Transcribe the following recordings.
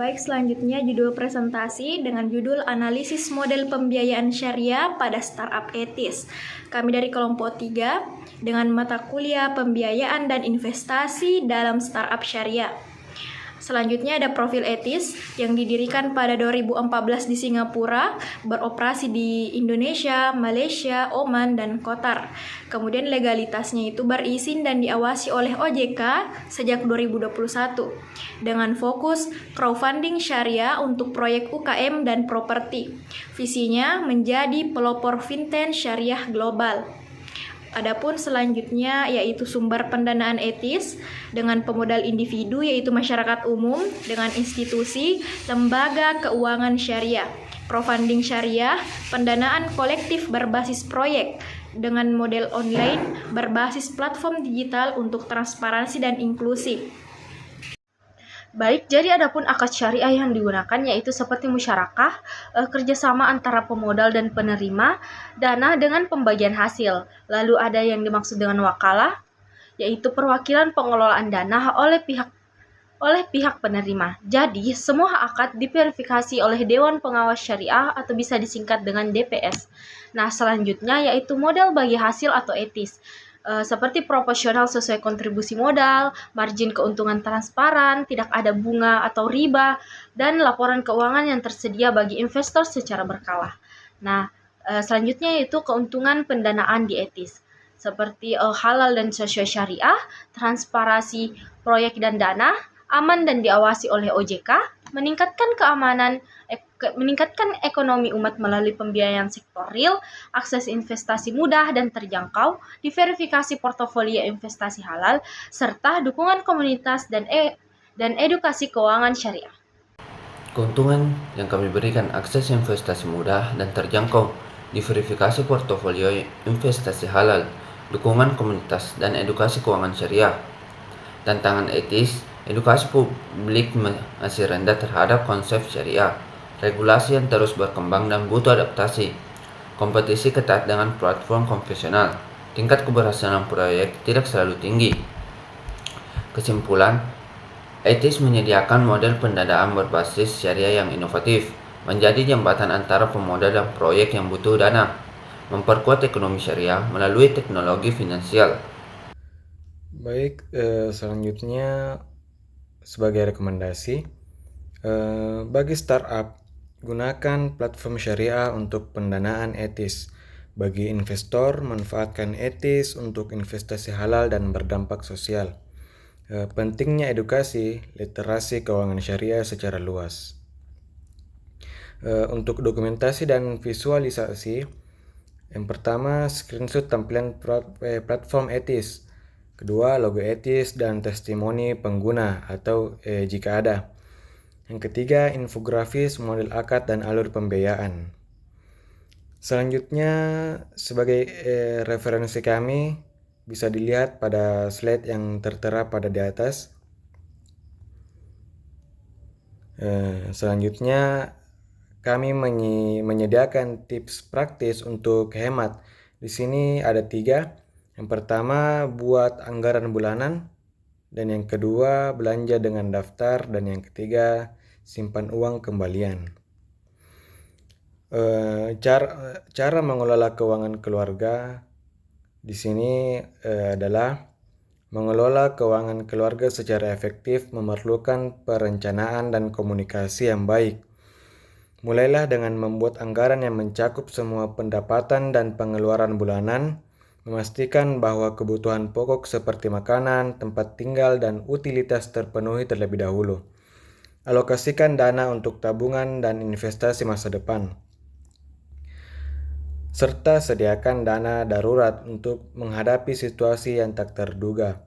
Baik, selanjutnya judul presentasi dengan judul Analisis Model Pembiayaan Syariah pada Startup Etis. Kami dari kelompok 3 dengan mata kuliah Pembiayaan dan Investasi dalam Startup Syariah. Selanjutnya ada profil etis yang didirikan pada 2014 di Singapura, beroperasi di Indonesia, Malaysia, Oman, dan Qatar. Kemudian legalitasnya itu berizin dan diawasi oleh OJK sejak 2021 dengan fokus crowdfunding syariah untuk proyek UKM dan properti. Visinya menjadi pelopor fintech syariah global. Adapun selanjutnya yaitu sumber pendanaan etis dengan pemodal individu yaitu masyarakat umum dengan institusi, lembaga keuangan syariah, crowdfunding syariah, pendanaan kolektif berbasis proyek dengan model online berbasis platform digital untuk transparansi dan inklusi. Baik, jadi adapun akad syariah yang digunakan yaitu seperti musyarakah, kerjasama antara pemodal dan penerima, dana dengan pembagian hasil. Lalu ada yang dimaksud dengan wakalah, yaitu perwakilan pengelolaan dana oleh pihak penerima. Jadi, semua akad diverifikasi oleh Dewan Pengawas Syariah atau bisa disingkat dengan DPS. Nah, selanjutnya yaitu model bagi hasil atau etis. Seperti proporsional sesuai kontribusi modal, margin keuntungan transparan, tidak ada bunga atau riba, dan laporan keuangan yang tersedia bagi investor secara berkala. Nah, selanjutnya yaitu keuntungan pendanaan di etis. Seperti halal dan sosio syariah, transparansi proyek dan dana, aman dan diawasi oleh OJK, meningkatkan ekonomi umat melalui pembiayaan sektor real, akses investasi mudah dan terjangkau, diverifikasi portofolio investasi halal, serta dukungan komunitas dan edukasi keuangan syariah. Keuntungan yang kami berikan akses investasi mudah dan terjangkau, diverifikasi portofolio investasi halal, dukungan komunitas dan edukasi keuangan syariah. Tantangan etis, edukasi publik masih rendah terhadap konsep syariah, regulasi yang terus berkembang dan butuh adaptasi, kompetisi ketat dengan platform konvensional, tingkat keberhasilan proyek tidak selalu tinggi. Kesimpulan, etis menyediakan model pendanaan berbasis syariah yang inovatif, menjadi jembatan antara pemodal dan proyek yang butuh dana, memperkuat ekonomi syariah melalui teknologi finansial. Baik, selanjutnya sebagai rekomendasi, bagi startup, gunakan platform syariah untuk pendanaan etis. Bagi investor, manfaatkan etis untuk investasi halal dan berdampak sosial. Pentingnya edukasi, literasi keuangan syariah secara luas. Untuk dokumentasi dan visualisasi, yang pertama, screenshot tampilan platform etis. Kedua, logo etis dan testimoni pengguna atau jika ada. Yang ketiga, infografis, model akad dan alur pembiayaan. Selanjutnya, sebagai referensi kami, bisa dilihat pada slide yang tertera pada di atas. Selanjutnya, kami menyediakan tips praktis untuk hemat. Di sini ada 3. Yang pertama, buat anggaran bulanan. Dan yang kedua, belanja dengan daftar. Dan yang ketiga, simpan uang kembalian. Cara mengelola keuangan keluarga di sini adalah mengelola keuangan keluarga secara efektif memerlukan perencanaan dan komunikasi yang baik. Mulailah dengan membuat anggaran yang mencakup semua pendapatan dan pengeluaran bulanan, memastikan bahwa kebutuhan pokok seperti makanan, tempat tinggal, dan utilitas terpenuhi terlebih dahulu. Alokasikan dana untuk tabungan dan investasi masa depan, serta sediakan dana darurat untuk menghadapi situasi yang tak terduga.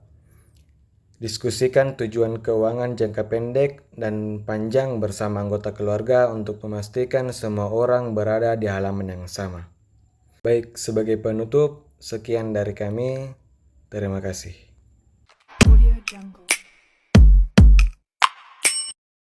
Diskusikan tujuan keuangan jangka pendek dan panjang bersama anggota keluarga untuk memastikan semua orang berada di halaman yang sama. Baik, sebagai penutup, sekian dari kami. Terima kasih.